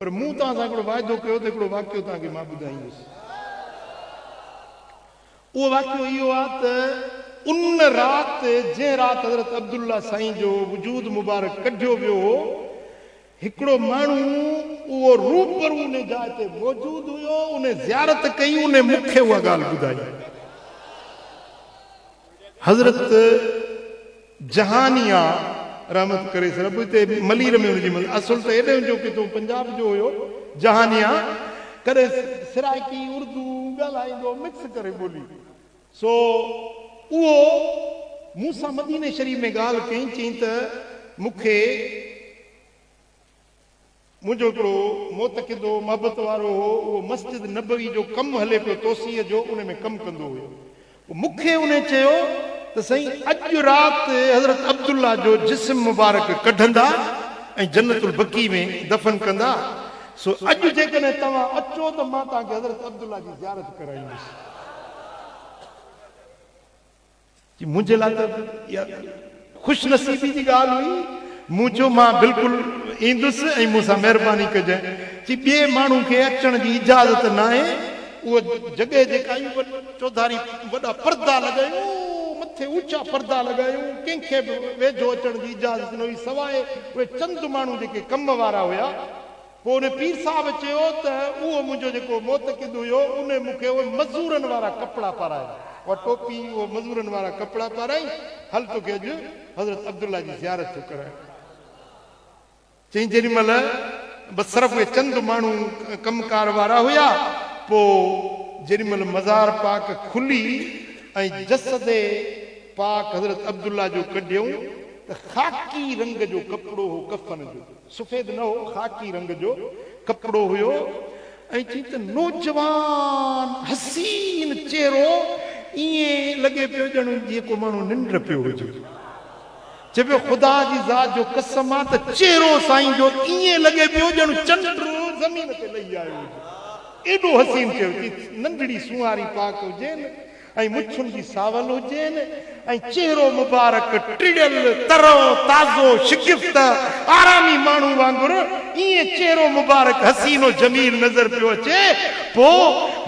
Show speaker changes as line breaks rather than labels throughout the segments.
पर मूं तव्हां सां हिकिड़ो वाइदो कयो त हिकिड़ो वाक़ियो तव्हांखे मां ॿुधाईंदुसि। उहो वाक़ियो इहो आहे त उन राति जंहिं राति हज़रत अब्दुल्ला साईं जो वजूद मुबारक कढियो वियो हो, हिकिड़ो माण्हू उहो रूबरू उन जाइ ते मौजूद हुयो, उन ज़ियारत कई, उन मूंखे उहा ॻाल्हि ॿुधाई। हज़रत जहानिया रहमत करे रब हिते मलीर में हुनजी असुल त एॾे जो कि तूं पंजाब जो हुयो जहानिया, कॾहिं सिराइकी उर्दू ॻाल्हाईंदो मिक्स करे ॿोली। सो उहो मूंसां मदीने शरीफ़ में ॻाल्हि कई, चई त मूंखे मुंहिंजो हिकिड़ो मोतक़िदो मोहबत वारो हो, उहो मस्जिद नबवी जो कमु हले पियो तोसीअ जो, उन में कमु कंदो हुयो। मूंखे उन चयो त साईं अॼु राति हज़रत अब्दुल्ला जो जिस्म मुबारक कढंदा ऐं जन्नतुल बकी में दफ़न कंदा। सो अॼु जेकॾहिं तव्हां अचो त मां तव्हांखे हज़रत अब्दुल्ला जी ज़ियारत कराईंदुसि। मुंहिंजे लाइ त ख़ुशि नसीबी जी ॻाल्हि हुई। मूं चयो मां बिल्कुलु ईंदुसि ऐं मूंसां महिरबानी कजांइ। चई ॿिए माण्हू खे अचण जी इजाज़त न आहे, उहो जॻह जेका चौधारी वॾा पर्दा लॻायूं, मथे ऊचा पर्दा लॻायूं, कंहिंखे बि वेझो अचण जी इजाज़त न हुई सवाइ उहे चंद माण्हू जेके कम वारा हुया। पोइ उन पीर साहिब चयो त उहो मुंहिंजो जेको मोतक़िद हुयो, उन मूंखे उहे मज़ूरनि वारा कपिड़ा पाराया, उहा टोपी, उहो मज़ूरनि वारा कपिड़ा पाराई, हल तोखे अॼु हज़रत अब्दुल्ला जी ज़ियारत थो कराए। चई जेॾी महिल बसि सिर्फ़ु उहे चंद माण्हू कमकार वारा हुया, पोइ जेॾी महिल मज़ार पाक खुली ऐं जसद पाक हज़रत अब्दुल्ला जो कढियऊं त ख़ाकी रंग जो कपिड़ो हो, कफ़न जो, सफ़ेद न हो, ख़ाकी रंग जो कपिड़ो हुयो। ऐं चई त नौजवान हसीन चेहरो, ईअं लॻे पियो ॼण जीअं को माण्हू निंड पियो हुजे। चए पियो ख़ुदा जी ज़ात जो कसम आहे त चेहरो साईं जो ईअं लॻे पियो ॼण चंड ज़मीन ते लही आयो हुजे, एॾो हसीन चेहरो। नंढड़ी सुहारी पाक हुजेनि ऐं मुछुनि जी सावल हुजेनि ऐं चेहरो मुबारक टिड़ियल तरो ताज़ो शिगिफ़्त आरामी माण्हू वांगुरु ईअं चेहरो मुबारक हसीनो जमील नज़र पियो अचे। पोइ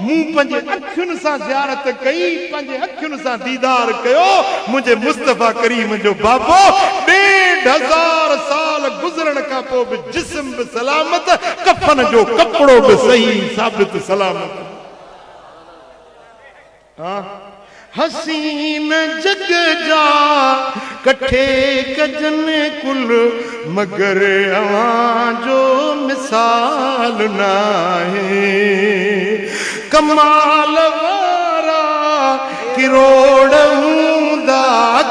मूं पंहिंजे अखियुनि सां ज़ियारत कई, पंहिंजे अखियुनि सां दीदार कयो मुंहिंजे मुस्तफ़ा करीम जो बाबो। 1500 साल गुज़रण खां पोइ बि जिस्म बि सलामत, कफ़न जो कपिड़ो बि सही साबित सलामत। हसीन जग जा कठे कजन कुल, मगर अवां जो मिसाल नाहे। कमाल वारा किरोड़ हूंदा,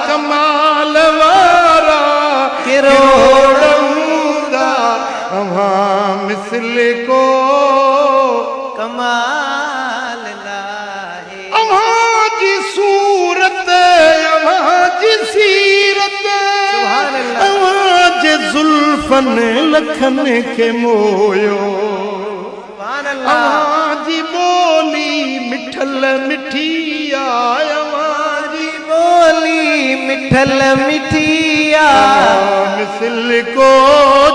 कमाल वारा किरोड़ हूंदा, अवां मिसल को कमाल जुल्फन लखन के मोयो, अवांजी बोली मिठल मिठिया, अवांजी बोली मिठल मिठिया, मिसल को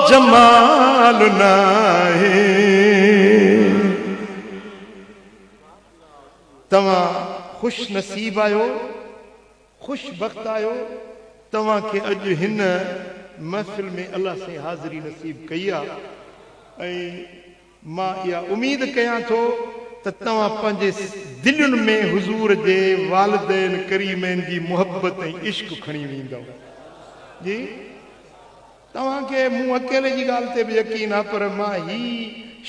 जमाल नाहे। तव्हां खुश नसीब आयो, खुश बख्त आयो, तव्हां खे अॼु हिन महफ़िल में अल्लाह से हाज़िरी नसीब कई आहे। ऐं मां इहा उम्मीद कयां थो त तव्हां पंहिंजे दिलुनि में हुज़ूर जे वालिदैन करीमनि जी मुहबत ऐं इश्क खणी वेंदव। जी तव्हांखे मूं अकेले जी ॻाल्हि ते बि यकीन आहे, पर मां ही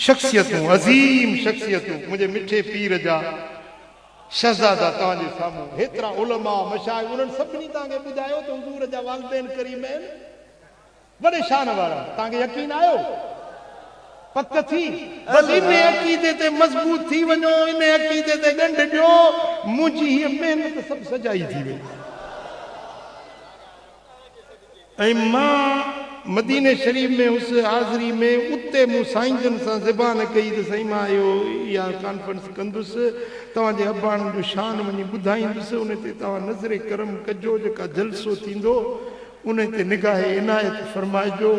शख़्सियतूं, अज़ीम शख़्सियतूं, मुंहिंजे मिठे पीर जा शहज़ादा तव्हांजे साम्हूं, हेतिरा उलमा मशाइख़, उन्हनि सभिनी तव्हांखे ॿुधायो त हुज़ूर जा वालिदैन करीम आहिनि वॾे शान वारा। तव्हांखे यकीन आयो? पक थी? बसि इन अक़ीदे ते मज़बूत थी वञो, इन अक़ीदे ते ॻंढ ॾियो, मुंहिंजी हीअ महिनत सभु सजाई थी वई। ऐं मां मदीने शरीफ़ में उस हाज़िरी में उते मूं साईं जन सां ज़बान कई त साईं मां इहो इहा कॉन्फ्रेंस कंदुसि, तव्हांजे अबाणनि जो शान वञी ॿुधाईंदुसि, उन ते तव्हां नज़रे करम कजो, जेका जलसो थींदो उन ते निगाहे इनायत फरमाइजो।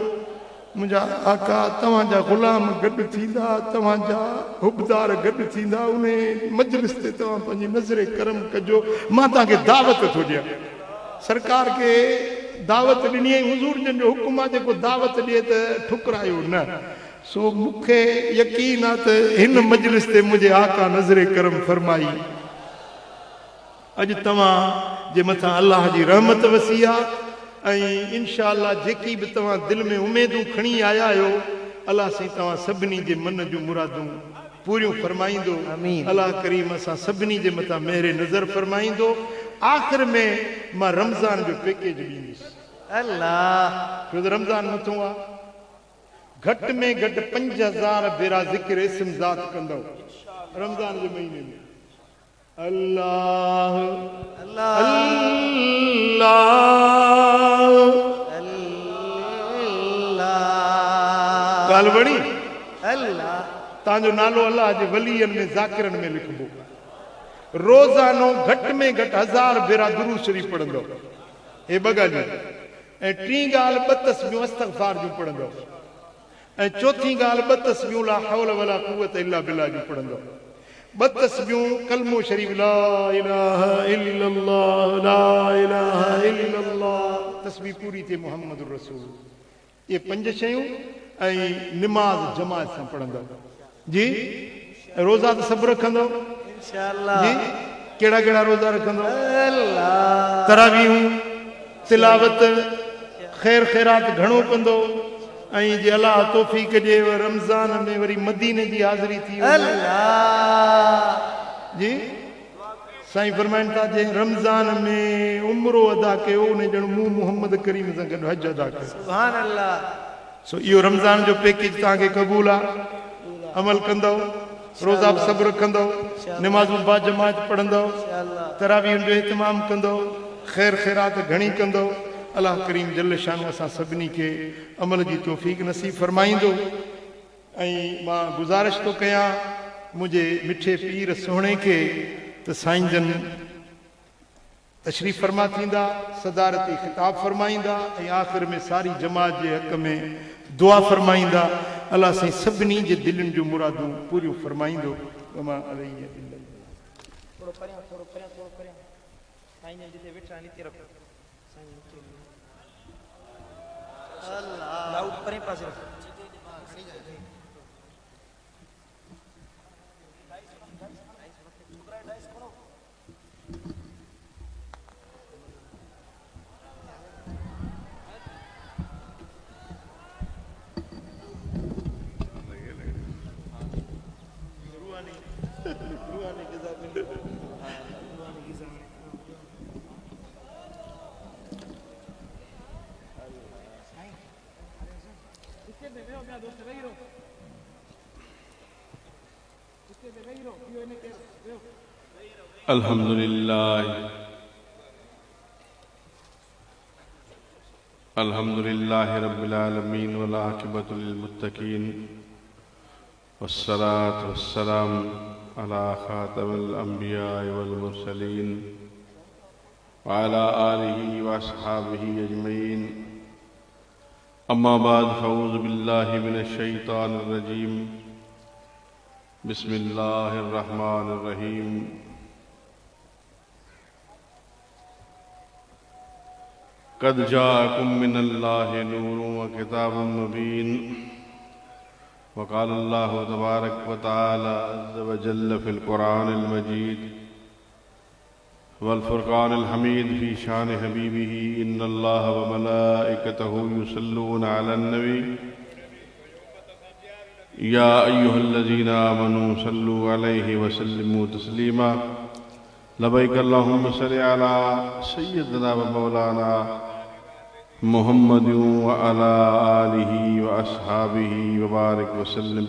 मुझा आका तव्हांजा गुलाम गॾु थींदा, तव्हांजा हुबदार गॾु थींदा, उन मजलिस ते तव्हां पंहिंजी नज़रे करम कजो। मां तव्हांखे दावत थो ॾियां, सरकार खे दावत ॾिनी ऐं हुज़ूर जन जो हुकुम आहे जेको दावत ॾिए त ठुकरायो न। सो मूंखे यकीन आहे त हिन मजलिस ते मुंहिंजे आका नज़रे करम फरमाई। अॼु तव्हां जे मथां अलाह जी रहमत वसी आहे ऐं इंशा अल्लाह जेकी बि तव्हां दिलि में उमेदूं खणी आया आहियो, अलाह साईं तव्हां सभिनी जे मन जूं मुरादूं पूरियूं फरमाईंदो। अलाह करीम असां सभिनी जे मथां मेरे नज़र फरमाईंदो। आख़िर में मां रमज़ान जो पैकेज ॾींदुसि। अल्लाह छो त रमज़ान मथो आहे, घटि में घटि 5000 भेरा ज़िक्र इस्म ज़ात कंदव रमज़ान जे महीने में। अल्लाह अल्लाह ॻाल्हि वणी? अल्लाह तव्हांजो नालो अल्लाह जे वलीअनि में ज़ाकिरनि में लिखबो। रोज़ानो घटि में घटि 1000 भेरा दुरूद शरीफ़ पढ़ंदव। हे ॿ ॻाल्हियूं। ऐं टी ॻाल्हि 2 तस्बीहूं इस्तग़फ़ार जूं पढ़ंदव। ऐं चौथी ॻाल्हि 2 तस्बीहूं ला हौल वला कुव्वत इल्ला बिल्लाह जूं पढ़ंदव। 2 तस्बीहूं कलमो शरीफ़ ला इलाहा इल्लल्लाह ला इलाहा इल्लल्लाह तस्बीह पूरी थिए मुहम्मदुर रसूल। ये 5 शयूं ऐं निमाज़ जमात सां पढ़ंदव जी। रोज़ा त सभु रखंदव इंशाअल्लाह जी। कहिड़ा कहिड़ा रोज़ा रखंदव? अल्लाह तरावीहूं, तिलावत, ख़ैर ख़ैरात घणो कंदो। ऐं जे अल्लाह तौफ़ीक़ ॾे रमज़ान में वरी मदीने जी हाज़िरी थी अल्लाह जी। साईं फरमाइनि था जे रमज़ान में उम्रो अदा कयो उन ॼण मूं मोहम्मद करीम सां गॾु हज अदा कयो। सुभान अल्लाह। सो इहो रमज़ान जो पैकेज तव्हांखे क़बूल आहे। अमल कंदव, रोज़ा बि सभु रखंदव, निमाज़ूं बा जमात पढ़ंदव, तरावीहुनि जो इहतमाम कंदव, ख़ैर ख़ैरात घणी कंदव। अल्लाह करीम जल शान असां सभिनी खे अमल जी तौफ़ीक़ नसीब फरमाईंदो। ऐं मां गुज़ारिश थो कयां मुंहिंजे मिठे पीर सुहिणे खे त साईं जन तशरीफ़ फरमा थींदा, सदारती ख़िताब फरमाईंदा ऐं आख़िर में सारी जमात जे हक़ में दुआ फरमाईंदा। अल्लाह साईं सभिनी जे दिलनि जूं मुरादूं पूरियूं फरमाईंदो।
अल्हम्दुलिल्लाह रब्बिल आलमीन वल आक़िबतु लिल मुत्तक़ीन वस्सलातु वस्सलाम अला खातमिल अंबिया वल मुरसलीन व अला आलिहि व अस्हाबिहि अजमईन। अम्मा बाद फ़अऊज़ु बिल्लाहि मिनश शैतानिर रजीम। बिस्मिल्लाहिर रहमानिर रहीम। क़द जाअकुम मिनल्लाहि नूरुन व किताबुम मुबीन। वक़ाल अल्लाहु तबारक व तआला अज़्ज़ व जल्ल फ़िल क़ुरआनिल मजीद वल फ़ुरक़ानिल हमीद फ़ी शान हबीबिही इन्नल्लाह व मलाइकतहु युसल्लूना अलन नबी या अय्युहल्लज़ीना आमनू सल्लू अलैहि व सल्लिमू तस्लीमा। लबैक अल्लाहुम्मा सल्लि अला सय्यिदना व मौलाना मुहम्मद व अला आलिहि व अस्हाबिहि व बारिक व सल्लिम।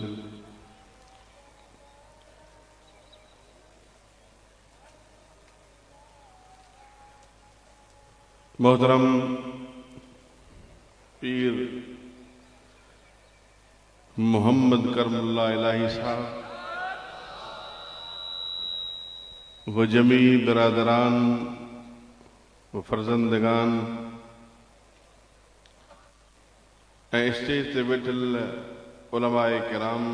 मोहतरम पीर मोहम्मद करमुल्लाह इलाही साहब व जमी बरादरान व फर्जंदगान ऐं स्टेज ते वेठल उलमाए किराम